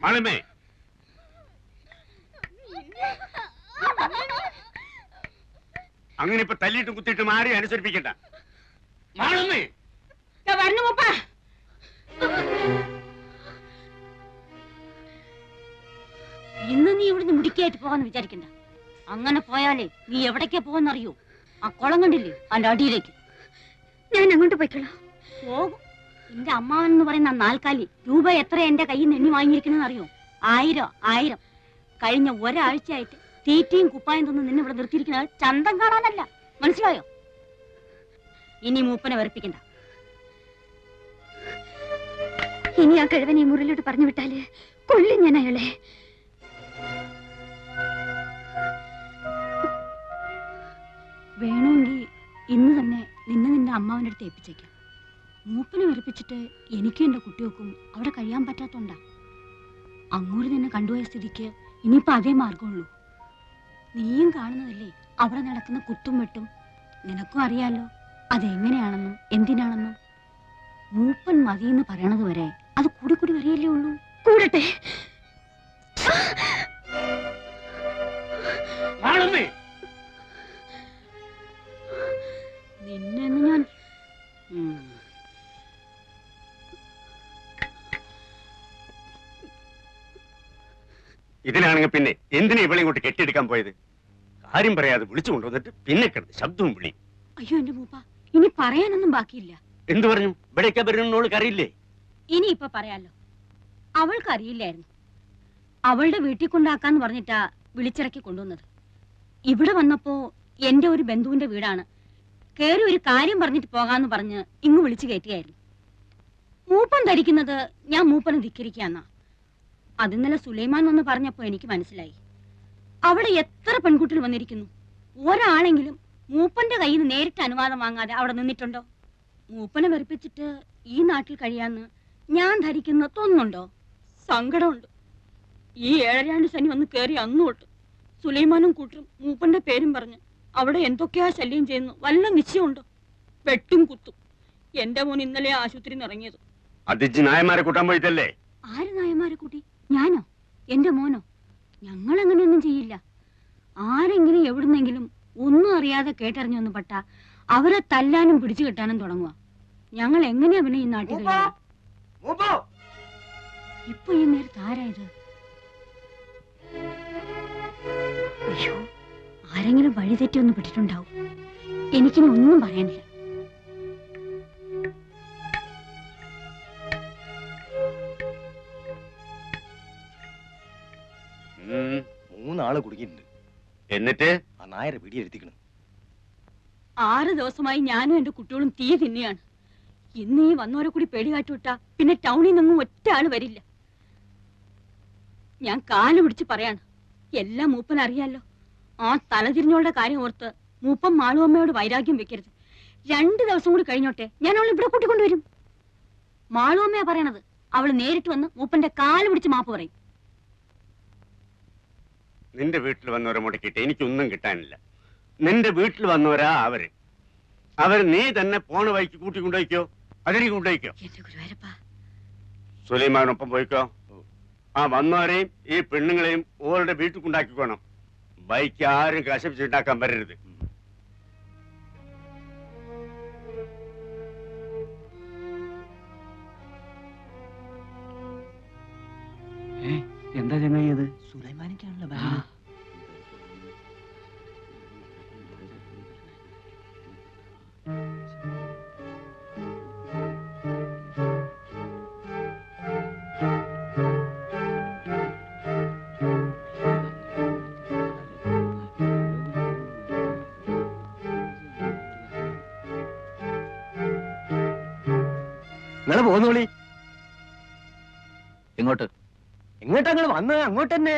മാളമ്മേ, അങ്ങനെ ഇപ്പൊ തല്ലിയിട്ടും കുത്തിയിട്ടും ആരെയും അനുസരിപ്പിക്കണ്ട. മാളമ്മേ വരണു മൂപ്പ. ഇന്ന് നീ ഇവിടുന്ന് മുടിക്കായിട്ട് പോകാന്ന് വിചാരിക്കണ്ട. അങ്ങനെ പോയാലേ നീ എവിടേക്കാ പോകാന്നറിയോ? ആ കുളം കണ്ടില്ലേ, അതിന്റെ അടിയിലേക്ക്. ഞാൻ അങ്ങോട്ട് പോയിക്കോളാം. പോകും. എന്റെ അമ്മാവൻ എന്ന് പറയുന്ന നാൽക്കാലി രൂപ എത്ര എന്റെ കയ്യിൽ നിന്ന് എണ്ണി വാങ്ങിയിരിക്കണെന്ന് അറിയോ? 1000. കഴിഞ്ഞ ഒരാഴ്ചയായിട്ട് തീറ്റയും കുപ്പായം തന്ന് നിന്നെ ഇവിടെ നിർത്തിയിരിക്കുന്നത് ചന്തം കാണാനല്ല. മനസ്സിലായോ? ഇനി മൂപ്പനെ വെറുപ്പിക്കണ്ട. ഇനി ആ കിഴവൻ ഈ മുറിലോട്ട് പറഞ്ഞു വിട്ടാല് കൊല്ലും ഞാൻ അയാളെ. വേണമെങ്കിൽ ഇന്ന് തന്നെ നിന്റെ അമ്മാവൻ്റെ അടുത്ത് ഏൽപ്പിച്ചേക്കാം. മൂപ്പനെ വെറുപ്പിച്ചിട്ട് എനിക്കും എന്റെ കുട്ടികൾക്കും അവിടെ കഴിയാൻ പറ്റാത്തോണ്ടാ. അങ്ങോട്ട് നിന്നെ കണ്ടുപോയ സ്ഥിതിക്ക് ഇനിയിപ്പോ അതേ മാർഗമുള്ളൂ. നീയും കാണുന്നതല്ലേ അവിടെ നടക്കുന്ന കുത്തും വെട്ടും. നിനക്കും അറിയാലോ അതെങ്ങനെയാണെന്നും എന്തിനാണെന്നും. മൂപ്പൻ മതിയെന്ന് പറയണത് വരെ അത് കൂടി കൂടി വരികയല്ലേ ഉള്ളൂ. കൂടട്ടെ. നിന്നെന്ന് ഞാൻ ഇതിലാണെങ്കിൽ പിന്നെ എന്തിനാ ഇവളെ ഇങ്ങോട്ട് കെട്ടിയെടുക്കാൻ പോയത്? കാര്യം പറയാതെ വിളിച്ചു കൊണ്ടുവന്നിട്ട് പിന്നെ കിടന്ന് ശബ്ദവും വിളി. അയ്യോ എന്റെ മൂപ്പ, ഇനി പറയാനൊന്നും ബാക്കിയില്ല. എന്തു പറഞ്ഞു? ഇവിടേക്കാ വരുന്നോൾക്ക് അറിയില്ലേ? ഇനി ഇപ്പൊ പറയാലോ. അവൾക്ക് അറിയില്ലായിരുന്നു. അവളുടെ വീട്ടിൽ കൊണ്ടാക്കാന്ന് പറഞ്ഞിട്ടാ വിളിച്ചിറക്കി കൊണ്ടുവന്നത്. ഇവിടെ വന്നപ്പോ എന്റെ ഒരു ബന്ധുവിന്റെ വീടാണ്. കേറി ഒരു കാര്യം പറഞ്ഞിട്ട് പോകാന്ന് പറഞ്ഞ് ഇങ്ങ് വിളിച്ചു കയറ്റിയായിരുന്നു. മൂപ്പൻ ധരിക്കുന്നത് ഞാൻ മൂപ്പനെ ധിക്കരിക്കാന്നാ. അത് ഇന്നലെ സുലൈമാൻ വന്ന് പറഞ്ഞപ്പോ എനിക്ക് മനസ്സിലായി. അവിടെ എത്ര പെൺകുട്ടികൾ വന്നിരിക്കുന്നു. ഒരാളെങ്കിലും മൂപ്പന്റെ കയ്യിൽ നിന്ന് നേരിട്ട് അനുവാദം വാങ്ങാതെ അവിടെ നിന്നിട്ടുണ്ടോ? മൂപ്പനെ വെറുപ്പിച്ചിട്ട് ഈ നാട്ടിൽ കഴിയാന്ന് ഞാൻ ധരിക്കുന്ന തോന്നുന്നുണ്ടോ? സങ്കടമുണ്ട്. ഈ 7 ശനി വന്ന് കയറി അന്നോട്ട് സുലൈമാനും കൂട്ടരും മൂപ്പന്റെ പേരും പറഞ്ഞ് അവിടെ എന്തൊക്കെയാ ശല്യം ചെയ്യുന്നു വല്ല നിശ്ചയമുണ്ടോ? വെട്ടും കുത്തും. എന്റെ മോൻ ഇന്നലെ ആശുപത്രിയിൽ നിന്ന് ഇറങ്ങിയത്. നായന്മാരെ കൂട്ടാൻ പോയിട്ടല്ലേ? ആര് നായന്മാരെ കൂട്ടി? ഞാനോ? എന്റെ മോനോ? ഞങ്ങൾ അങ്ങനെയൊന്നും ചെയ്യില്ല. ആരെങ്കിലും എവിടുന്നെങ്കിലും ഒന്നും അറിയാതെ കേട്ടറിഞ്ഞൊന്ന് പെട്ട അവരെ തല്ലാനും പിടിച്ചു കെട്ടാനും തുടങ്ങുക. ഞങ്ങൾ എങ്ങനെയാ പിന്നെ ഈ നാട്ടിൽ ഇപ്പൊ ഈ നേരത്ത് ആരായത്? അയ്യോ, ആരെങ്കിലും വഴിതെറ്റി ഒന്ന് പെട്ടിട്ടുണ്ടാവും. എനിക്കിനി ഒന്നും പറയാനില്ല. മൂന്നാള് കുടുങ്ങിയിട്ടുണ്ട്. എന്നിട്ട് ആ നായരെ പിടിയെടുത്തിക്കണം. 6 ദിവസമായി ഞാനും എന്റെ കുട്ടികളും തീ തിന്നെയാണ്. ഇന്ന് ഈ വന്നവരെ കൂടി പേടികാറ്റ് വിട്ടാ പിന്നെ ടൗണിൽ നിന്നും ഒറ്റ ആള് വരില്ല. ഞാൻ കാല് പിടിച്ച് പറയാണ്, എല്ലാം മൂപ്പൻ അറിയാലോ. ആ തലതിരിഞ്ഞോളുടെ കാര്യം ഓർത്ത് മൂപ്പൻ മാളുവമ്മയോട് വൈരാഗ്യം വെക്കരുത്. 2 ദിവസം കൂടി കഴിഞ്ഞോട്ടെ, ഞാൻ അവളെ ഇവിടെ കൂട്ടിക്കൊണ്ടുവരും. മാളുവമ്മയാ പറയണത്. അവള് നേരിട്ട് വന്ന് മൂപ്പന്റെ കാല് പിടിച്ച് മാപ്പ് പറയും. നിന്റെ വീട്ടിൽ വന്നവരെ മുടക്കിയിട്ട് എനിക്കൊന്നും കിട്ടാനില്ല. നിന്റെ വീട്ടിൽ വന്നവരാ അവര് നീ തന്നെ പോണ വഴിക്ക് കൂട്ടി കൊണ്ടുപോയിക്കോ. അതിലേക്ക് കൊണ്ടുപോയിക്കോ. സുലൈമാനൊപ്പം പോയിക്കോ. ആ വന്നവരെയും ഈ പെണ്ണുങ്ങളെയും ഓരുടെ വീട്ടിൽ കൊണ്ടാക്കിക്കോണം. ബൈക്ക് ആരും കശപിച്ചുണ്ടാക്കാൻ വരരുത്. എന്താ ചങ്ങായത്? സുലൈമാനിക്കാണല്ലോ. നിങ്ങള് പോന്നോളി. എങ്ങോട്ട്? എങ്ങോട്ടാ നിങ്ങൾ വന്നത്? അങ്ങോട്ട് തന്നെ.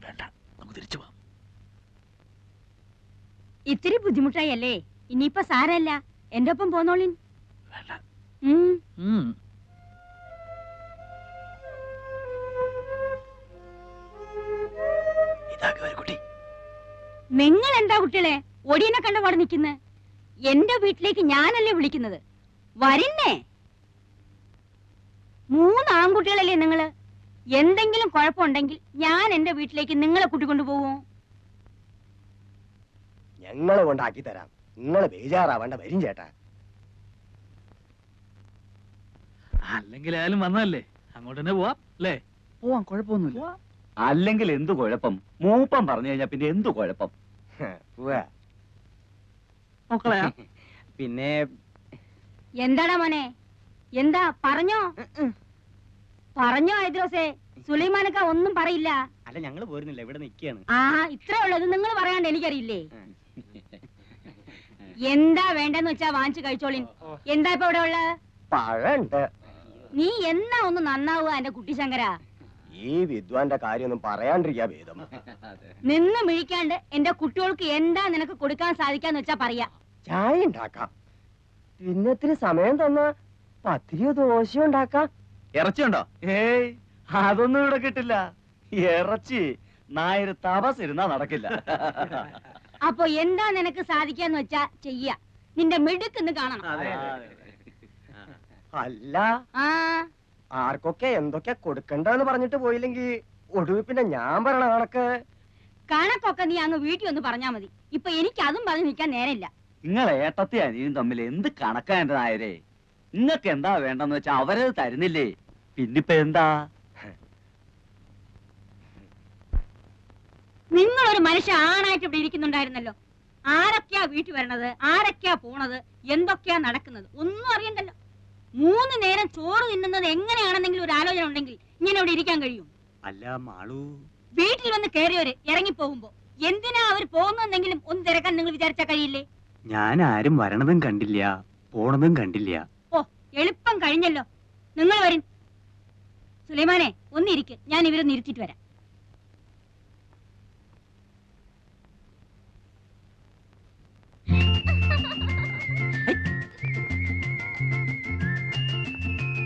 വേണ്ട, നമുക്ക് തിരിച്ചു പോവാം. ഇത്തിരി ബുദ്ധിമുട്ടായല്ലേ? ഇനിയിപ്പൊ സാരല്ല, എന്റെ ഒപ്പം പോന്നോളിൻ. വേണ്ട. നിങ്ങൾ എന്താ കുട്ടികളെ ഒടിയനെ കണ്ട പാടെ നിൽക്കുന്നേ? എന്റെ വീട്ടിലേക്ക് ഞാനല്ലേ വിളിക്കുന്നത്? വരുന്നേ. 3 ആൺകുട്ടികളല്ലേ നിങ്ങള്? എന്തെങ്കിലും കുഴപ്പമുണ്ടെങ്കിൽ ഞാൻ എന്റെ വീട്ടിലേക്ക് നിങ്ങളെ കൂട്ടിക്കൊണ്ടു പോവോ? ഞങ്ങളെ കൊണ്ടാക്കി തരാം, നിങ്ങള് ബേജാറാവേണ്ട. വരും ചേട്ടാ. അല്ലെങ്കിൽ ആയാലും വന്നതല്ലേ, അങ്ങോട്ട് തന്നെ പോവാം അല്ലേ? പോവാം, കുഴപ്പമൊന്നുമില്ല. അല്ലെങ്കിൽ എന്തു കുഴപ്പം? മൂപ്പം പറഞ്ഞു കഴിഞ്ഞാ പിന്നെ എന്തു കുഴപ്പം? മക്കളെ പിന്നെ എന്താടാ മോനെ? എന്താ പറഞ്ഞോ? പറഞ്ഞോ ഐദ്രോസേ? സുലൈമാനക്ക ഒന്നും പറയില്ല. അല്ല, ഞങ്ങള് പോരുന്നില്ല, ഇവിടെ നിൽക്കുകയാണ്. ആ, ഇത്രേ ഉള്ളത്. നിങ്ങൾ പറയാണ്ട് എനിക്കറിയില്ലേ? എന്താ വേണ്ടെന്ന് വെച്ചാ വാങ്ങിച്ചു കഴിച്ചോളിൻ. എന്താ ഇപ്പൊ ഇവിടെ ഉള്ളത്? പഴണ്ട്. നീ എന്നാ ഒന്ന് നന്നാവുക എന്റെ കുട്ടിശങ്കര? ഈ വിദ്വാന്റെ കാര്യമൊന്നും പറയാണ്ടിരിക്കാ ഭേദം. നിന്ന് മിഴിക്കാണ്ട് എന്റെ കുട്ടികൾക്ക് എന്താ നിനക്ക് കൊടുക്കാൻ സാധിക്കാന്ന് വെച്ചാ പറയാ. ചായ ഉണ്ടാക്കാം, പിന്നെ ഇത്തിരി സമയം തന്നാ പത്തിരിയോ ദോശയോ ഉണ്ടാക്കാം. ഇറച്ചിയുണ്ടോ? ഏയ്, അതൊന്നും ഇവിടെ കിട്ടില്ല. ഇറച്ചി നായർ തപസ് ഇരുന്നാ നടക്കില്ല. അപ്പൊ എന്താ നിനക്ക് സാധിക്കാന്ന് വെച്ചാ ചെയ്യ. നിന്റെ മിടുക്കെന്ന് കാണണം. അല്ല, ആ, ആർക്കൊക്കെ എന്തൊക്കെ കൊടുക്കണ്ടെന്ന് പറഞ്ഞിട്ട് പോയില്ലെങ്കിൽ ഒടുവിൽ പിന്നെ ഞാൻ പറയണ കണക്ക്. കണക്കൊക്കെ നീ അങ്ങ് വീട്ടിൽ ഒന്ന് പറഞ്ഞാ മതി. ഇപ്പൊ എനിക്ക് അതും പറഞ്ഞു നിൽക്കാൻ നേരമില്ല. നിങ്ങൾ ഏട്ടത്തി അനിയും തമ്മിൽ എന്ത് കണക്കാ എന്റെ നായരെ? നിങ്ങൾക്ക് എന്താ വേണ്ടെന്ന് വെച്ചാ അവരത് തരുന്നില്ലേ? പിന്നിപ്പോ എന്താ? നിങ്ങളൊരു മനുഷ്യ ആണായിട്ട് ഇവിടെ ഇരിക്കുന്നുണ്ടായിരുന്നല്ലോ. ആരൊക്കെയാ വീട്ടിൽ വരണത്, ആരൊക്കെയാ പോണത്, എന്തൊക്കെയാ നടക്കുന്നത് ഒന്നും അറിയണ്ടല്ലോ. 3 നേരം ചോറ് തിന്നുന്നത് എങ്ങനെയാണെന്നെങ്കിലും ഒരു ആലോചന ഉണ്ടെങ്കിൽ ഇങ്ങനെ ഇവിടെ ഇരിക്കാൻ കഴിയും? അല്ല മാളു, വീട്ടിൽ വന്ന് കയറിയവര് ഇറങ്ങിപ്പോകുമ്പോ എന്തിനാ അവർ പോകുന്നെങ്കിലും ഒന്ന് തിരക്കാൻ നിങ്ങൾ വിചാരിച്ചാ കഴിയില്ലേ? ഞാൻ ആരും വരണതും കണ്ടില്ല, പോണതും കണ്ടില്ല. ഓ, എളുപ്പം കഴിഞ്ഞല്ലോ. നിങ്ങൾ വരും. സുലൈമാനെ, ഒന്നിരിക്ക്, ഞാൻ ഇവരൊന്ന് ഇരുത്തിട്ട് വരാം.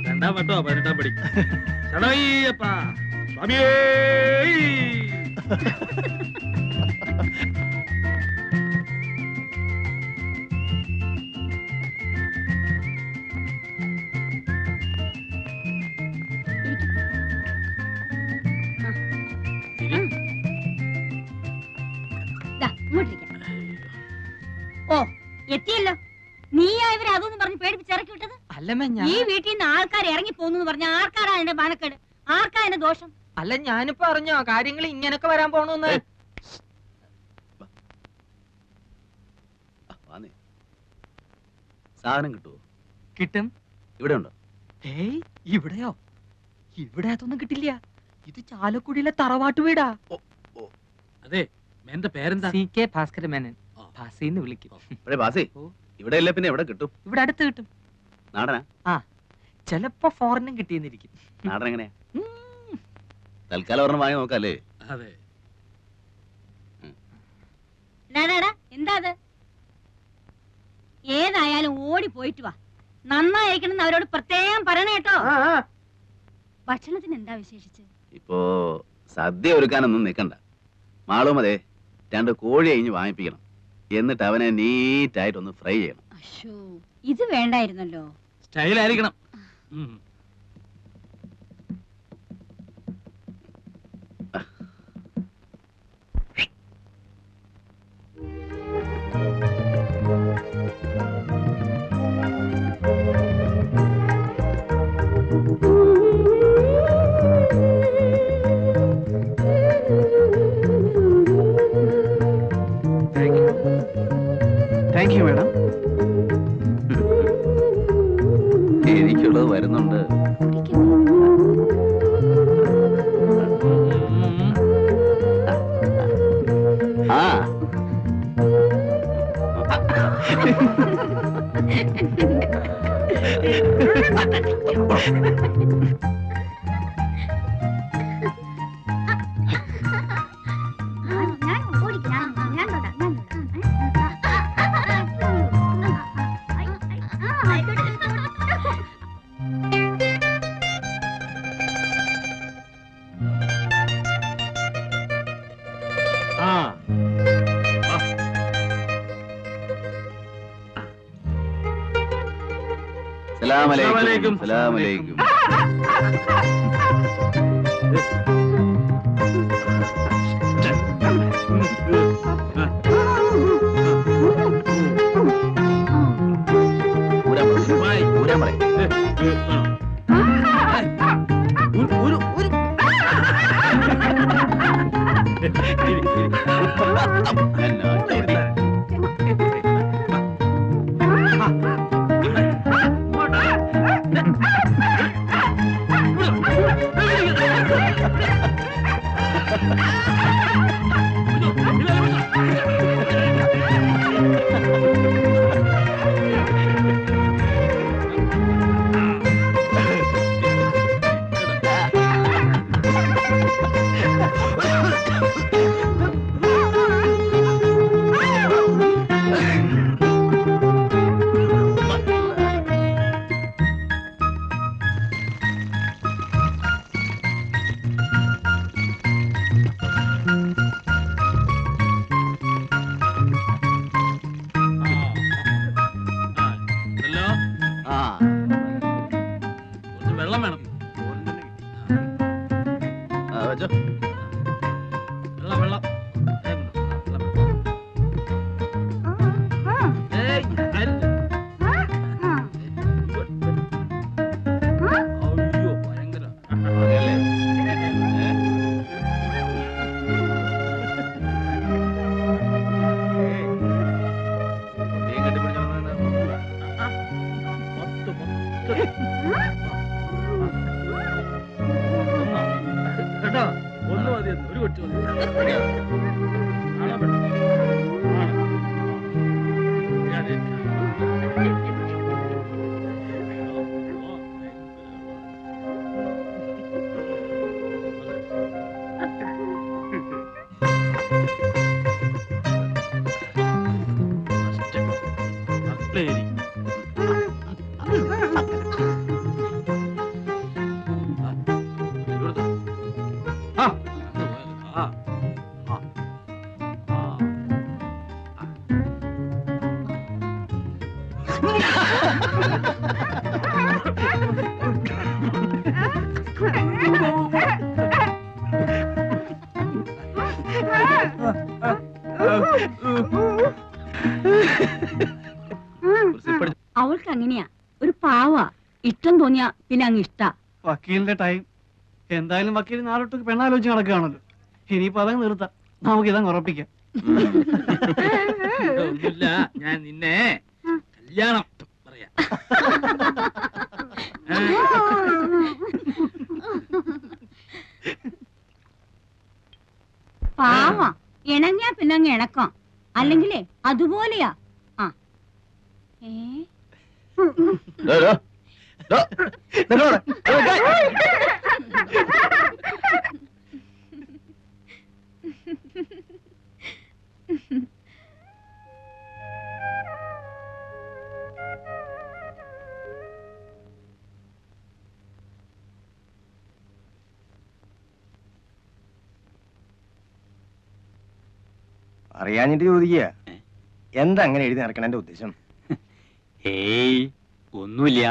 രണ്ടാം വട്ടോ 18ാം പടി. ശരണയ്യപ്പ സ്വാമിയേ. ഓ, എത്തിയല്ലോ. നീയാ ഇവരെ അതൊന്നും പറഞ്ഞ് പേടിപ്പിച്ച് ഇറക്കി വിട്ടത്? അല്ലമ്മ, ഈ വീട്ടിൽ നിന്ന് ആൾക്കാർ ഇറങ്ങി പോകുന്നു പറഞ്ഞ ആർക്കാരാ എന്റെ മാനക്കേട്? ആർക്കാ എന്റെ ദോഷം? അല്ല, ഞാനിപ്പോ അറിഞ്ഞോ കാര്യങ്ങൾ ഇങ്ങനൊക്കെ വരാൻ പോണെന്ന്? സാധനം കിട്ടുമോ? കിട്ടും. ഇവിടെ ഉണ്ടോ? ഏയ്, ഇവിടെയോ? ഇവിടെ അതൊന്നും കിട്ടില്ല. ഇത് ചാലക്കുടിയിലെ തറവാട്ട് വീടാ. അതെ, എന്റെ പേരെന്താ? CK ഭാസ്കര മേനൻ. ഭാസിന്ന് വിളിക്കും. ഭാസി, ഇവിടെ ഇല്ല പിന്നെ എവിടെ കിട്ടും? ഇവിടെ അടുത്ത് കിട്ടും. നാടനാ? ആ, ചിലപ്പോ ഫോറിനും കിട്ടിയെന്നിരിക്കും. നാടൻ എങ്ങനെയാ? തൽക്കാലം ഒരെണ്ണം വാങ്ങി നോക്കാല്ലേ? അതെ. എന്താ അത്? ഏതായാലും ഓടി പോയിട്ട് വാ. നന്നായിരിക്കണം അവരോട് പ്രത്യേകം പറയണ കേട്ടോ. ഭക്ഷണത്തിന് എന്താ വിശേഷിച്ച്? ഇപ്പോ സദ്യ ഒരുക്കാനൊന്നും നിൽക്കണ്ട. മാളും അതെ 2 കോഴി അഴിഞ്ഞ് വാങ്ങിപ്പിക്കണം. എന്നിട്ട് അവനെ നീറ്റായിട്ടൊന്ന് ഫ്രൈ ചെയ്യണം. അശ്ശോ, ഇത് വേണ്ടായിരുന്നല്ലോ. സ്റ്റൈലായിരിക്കണം. Thank you madam. എനിക്കുള്ളത് വരുന്നുണ്ട്. ആ അസ്സലാമലൈക്കും. അസ്സലാമലൈക്കും. ഊരാൻ പറയും. വെള്ളം വേണം. വെച്ചോ. വെള്ളം വെള്ളം. അയ്യോ ഭയങ്കര. കേട്ടോ ഒന്ന് മതി, ഒരു കൊച്ചു മതി. അവൾക്ക് അങ്ങനെയാ, ഒരു പാവാ. ഇഷ്ടം തോന്നിയാ പിന്നെ അങ്ങ് ഇഷ്ടാ. വക്കീലിന്റെ ടൈം എന്തായാലും വക്കീൽ നാളൊട്ട് പെണ്ണാലോചിച്ച് നടക്കുകയാണല്ലോ. ഇനിയിപ്പോ അതങ്ങ് നിർത്താം, നമുക്ക് ഇതങ്ങ് ഉറപ്പിക്കാം. ഒന്നുമില്ല, ഞാൻ നിന്നെ കല്യാണം പറയാം. പാവാ, ഇണങ്ങിയാ പിന്നെ അങ്ങ് ഇണക്കാം. അല്ലെങ്കിലേ അതുപോലെയാ. ആ അറിയാഞ്ഞിട്ട് ചോദിക്കുക, എന്താ അങ്ങനെ എഴുതി നടക്കണ ഉദ്ദേശം? ഏയ് ഒന്നുമില്ല,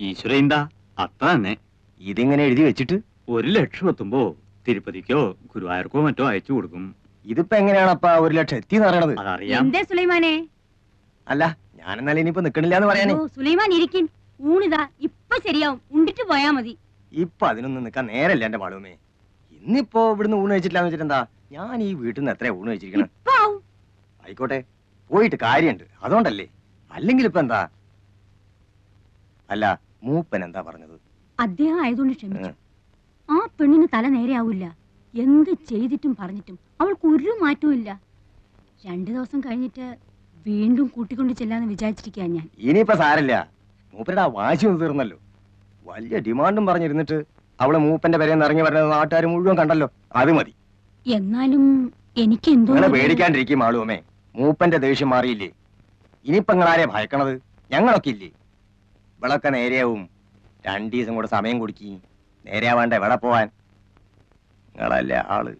ഈശ്വര എന്താ അത്ര തന്നെ. ഇതിങ്ങനെ എഴുതി വെച്ചിട്ട് 1,00,000 എത്തുമ്പോ തിരുപ്പതിക്കോ ഗുരുവായൂർക്കോ മറ്റോ അയച്ചു കൊടുക്കും. ഇതിപ്പോ എങ്ങനെയാണപ്പാ 1,00,000 എത്തിന്ന് പറയണത്? അതറിയാം. എന്തേ സുലൈമാനെ? അല്ല, ഞാനെന്നാലും ഇനിയിപ്പോ നിക്കണില്ല എന്ന് പറയാനേ. സുലൈമാൻ ഇരിക്കും, ഊണിതാ ഇപ്പൊ ശരിയാവും, ഉണ്ടിട്ട് പോയാ മതി. ഇപ്പൊ അതിനൊന്നും നിക്കാൻ നേരല്ല എന്റെ മാളുമേ. ഇന്നിപ്പോ ഇവിടുന്ന് ഊണ് കഴിച്ചിട്ടില്ലാന്ന് വെച്ചിട്ടെന്താ, ഞാൻ ഈ വീട്ടിൽ നിന്ന് എത്രയാ ഊണ് കഴിച്ചിരിക്കണം? ആയിക്കോട്ടെ, പോയിട്ട് കാര്യമുണ്ട്, അതുകൊണ്ടല്ലേ. അല്ലെങ്കിൽ ഇപ്പൊ എന്താ? അല്ല, മൂപ്പൻ എന്താ പറഞ്ഞത്? അദ്ദേഹം ആയതുകൊണ്ട് ക്ഷമിച്ചു. ആ പെണ്ണിന് തല നേരെയാവില്ല. എന്ത് ചെയ്തിട്ടും പറഞ്ഞിട്ടും അവൾക്ക് ഒരു മാറ്റവും ഇല്ല. 2 ദിവസം കഴിഞ്ഞിട്ട് വീണ്ടും കൂട്ടിക്കൊണ്ട് ചെല്ലാന്ന് വിചാരിച്ചിരിക്കുക ഞാൻ. ഇനിയിപ്പോ സാരല്ല, മൂപ്പരുടെ ആ വാശി ഒന്ന് തീർന്നല്ലോ. വലിയ ഡിമാൻഡും പറഞ്ഞിരുന്നിട്ട് അവള് മൂപ്പന്റെ പേരെന്ന് ഇറങ്ങി വരുന്നത് നാട്ടുകാർ മുഴുവൻ കണ്ടല്ലോ, അത് മതി. എന്നാലും എനിക്ക് എന്തോ പേടിക്കാണ്ടിരിക്കും ആളുമേ, മൂപ്പന്റെ ദേഷ്യം മാറിയില്ലേ. ഇനിയിപ്പോ നിങ്ങളാരെ ഭയക്കണത്? ഞങ്ങളൊക്കെ ഇല്ലേ. ഇവളൊക്കെ നേരെയാവും. 2 ദിവസം കൂടെ സമയം കൊടുക്കി നേരെയാവാണ്ട എവിടെ പോവാൻ? നിങ്ങളല്ലേ ആള്.